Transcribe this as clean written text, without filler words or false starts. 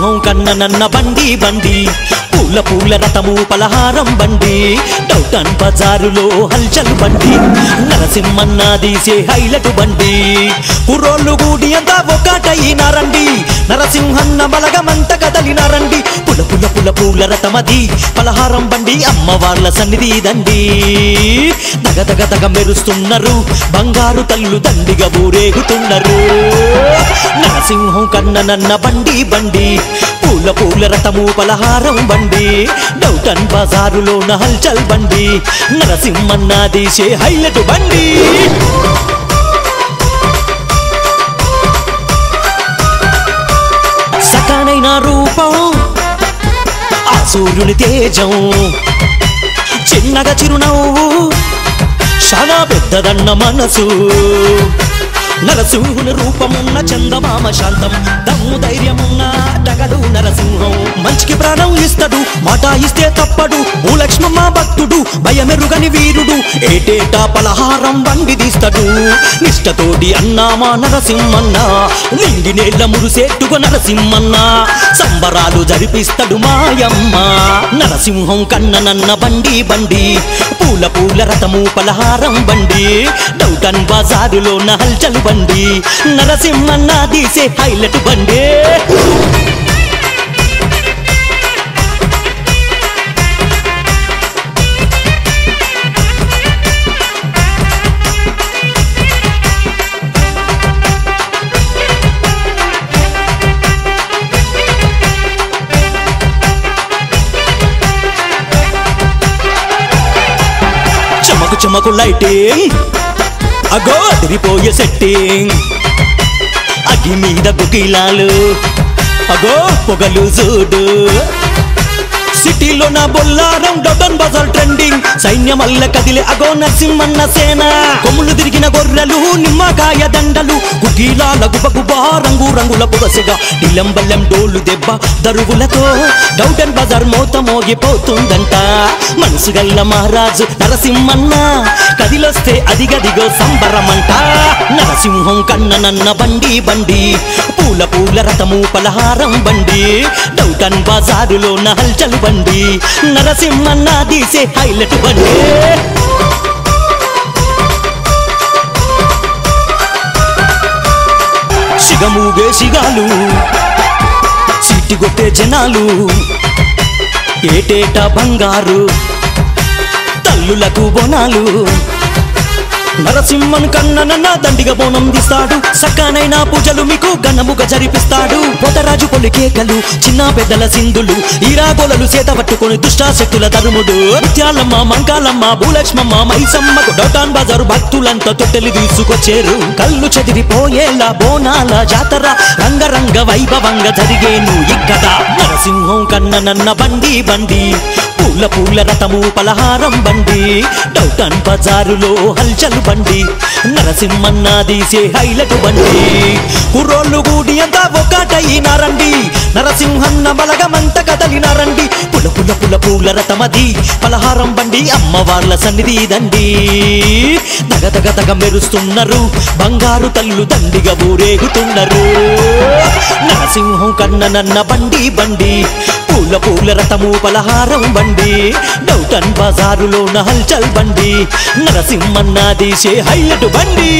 నరసింహం కన్ననన్న బండి బండి పూల పూల రథము పలహారం బండి డౌటన్ బజారులో హల్చల్ బండి నరసింహన్న దీసే హైలైట్ బండి కుర్రోళ్ళు గూడి అంతా ఒకటైనారండి నరసింహన్న బలగమంత కదలినారండి పుల పుల పుల పూల రథమది పలహారం బండి అమ్మవార్ల సన్నిధి దండి దగ దగ దగ మెరుస్తున్నారు బంగారు తల్లు దండిగా ఊరేగుతున్నారు నరసింహం కన్ననన్న బండి బండి పూల పూల రథము పలహారం బండి డౌటన్ బజారులో హల్చల్ బండి నరసింహన్న దీసే హైలైట్ బండి సకానైన రూపం ఆ సూర్యుని తేజం చిన్నగా చిరునవ్వు చాలా పెద్దదన్న మనసు నరసింహుని రూపమున్న చందమామ శాంతం దమ్ము ధైర్యమున్న డగడు నరసింహం మంచికి ప్రాణం ఇస్తాడు మాట ఇస్తే తప్పడు భూలక్ష్మమ్మ భక్తుడు భయమెరుగని వీరుడు ఏటేటా పలహారం బండి తీస్తాడు నిష్టతోటి అన్నామా నరసింహన్న నిండి నేళ్ల మురుసేట్టుగా నరసింహన్న సంబరాలు జరిపిస్తాడు మాయమ్మ నరసింహం కన్ననన్న బండి బండి పూల పూల రథము పలహారం బండి డౌటన్ బజారులో హల్చల్ బండి నరసింహన్న దీసే హైలైట్ బండి చమకు చమకు లైటింగ్ అగో అదిరిపోయే సెట్టింగ్ అగ్గి మీద గుగిలాలు అగో పొగలు చూడు సిటీలో నా బొల్లారం డౌటన్ బజార్ ట్రెండింగ్ సైన్యమల్ల కదిలే అగో నరసింహన్న సేన కొమ్ములు తిరిగిన గొర్రెలు నిమ్మకాయ దండలు గుగిలాల గుబగుబా రంగు రంగుల పొగసగా నిలంబల్లెం డోలు దెబ్బ దరువులతో డౌటన్ బజార్ మోత మోగిపోతుందంట మనసు గల్ల మహారాజు నరసింహన్న కదిలొస్తే అదిగదిగో సంబరమంట నరసింహం కన్ననన్న బండి బండి పూల పూల రథము పలహారం బండి డౌటన్ బజారులో హల్చల్ బండి నరసింహన్న దీసే హైలైట్ బండి సిగమూగే సిగాలు సిట్టి కొట్టే జనాలు ఏటేటా బంగారు తల్లులకు బోనాలు నరసింహన్ కన్ననన్న దండిగా బోనం తీస్తాడు సకానైన పూజలు మీకు ఘనముగా జరిపిస్తాడు పొతరాజు పొలి కేకలు చిన్న పెద్దల సింధులు ఈరాగోలలు చేత పట్టుకొని దుష్టాశక్తుల ధర్ముడు ముత్యాలమ్మ మంకాలమ్మ భూలక్ష్మమ్మ మైసమ్మకు డౌటన్ బజారు భక్తులంతా తొట్టెలు తీసుకొచ్చారు కళ్ళు చెదిరిపోయేలా బోనాల జాతర రంగరంగ వైభవంగా జరిగేను ఇక్కడ నరసింహం కన్ననన్న బండి బండి పూల పూల రథము పలహారం బండి డౌటన్ బజారులో హల్చల్ బండి నరసింహన్న దీసే హైలైట్ బండి కుర్రోళ్ళు గూడి అంతా ఒకటైనారండి నరసింహన్న బలగమంత కదలినారండి పుల పుల పుల పూల రథమది పలహారం బండి అమ్మవార్ల సన్నిధి దండి దగ దగ దగ మెరుస్తున్నారు బంగారు తల్లు దండిగా ఊరేగుతున్నారు నరసింహం కన్ననన్న బండి బండి పూల పూల రథము పలహారం బండి డౌటన్ బజారులో హల్చల్ బండి నరసింహన్న దీసే హైలైట్ బండి